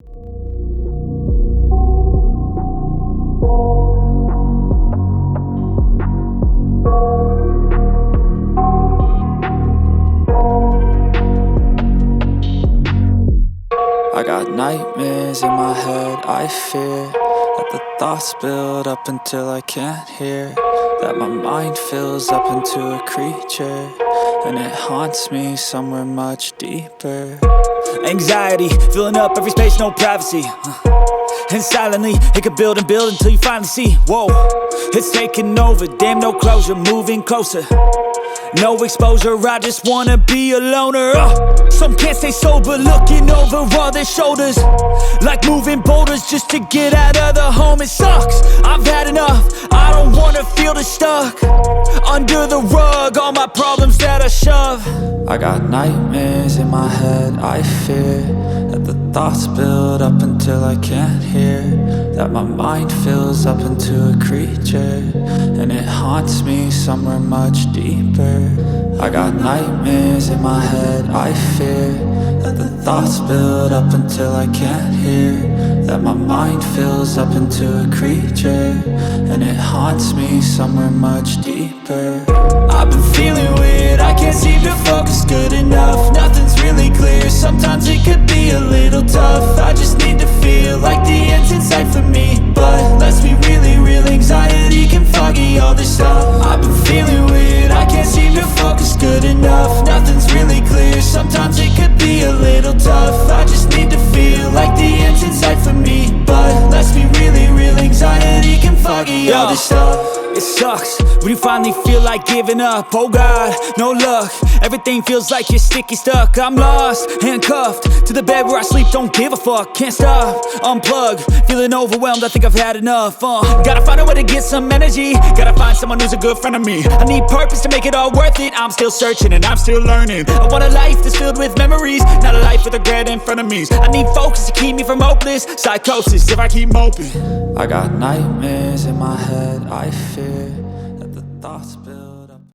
I got nightmares in my head, I fear that the thoughts build up until I can't hear, that my mind fills up into a creature, and it haunts me somewhere much deeper. Anxiety, filling up every space, no privacy. And silently, it could build and build until you finally see, whoa, it's taking over, damn no closure, moving closer. No exposure, I just wanna be a loner. Some can't stay sober, looking over all their shoulders, like moving boulders just to get out of the home. It sucks, I've had enough, I don't wanna feel the stuck under the rug, all my problems that I shove. I got nightmares in my head, I fear that the thoughts build up until I can't hear, that my mind fills up into a creature, and it haunts me somewhere much deeper. I got nightmares in my head, I fear that the thoughts build up until I can't hear, that my mind fills up into a creature, and it haunts me somewhere much deeper. I've been feeling weird, I can't seem to focus good enough, nothing's really clear, sometimes it could be a little tough. I just need to feel like the end's in sight for me, but let's be really real, anxiety can foggy all this stuff. I've been feeling weird, I can't seem to focus good enough, nothing's really clear, sometimes it could be a little tough. I just need to feel like the end's in sight for me, but let's be really real, anxiety can foggy all this stuff. It sucks when you finally feel like giving up. Oh God, no luck, everything feels like you're sticky stuck. I'm lost, handcuffed to the bed where I sleep, don't give a fuck. Can't stop, unplug, feeling overwhelmed, I think I've had enough. Gotta find a way to get some energy, gotta find someone who's a good friend of me. I need purpose to make it all worth it, I'm still searching and I'm still learning. I want a life that's filled with memories, not a life with regret and frenemies. I need focus to keep me from hopeless psychosis if I keep moping. I got nightmares in my head, I fear that the thoughts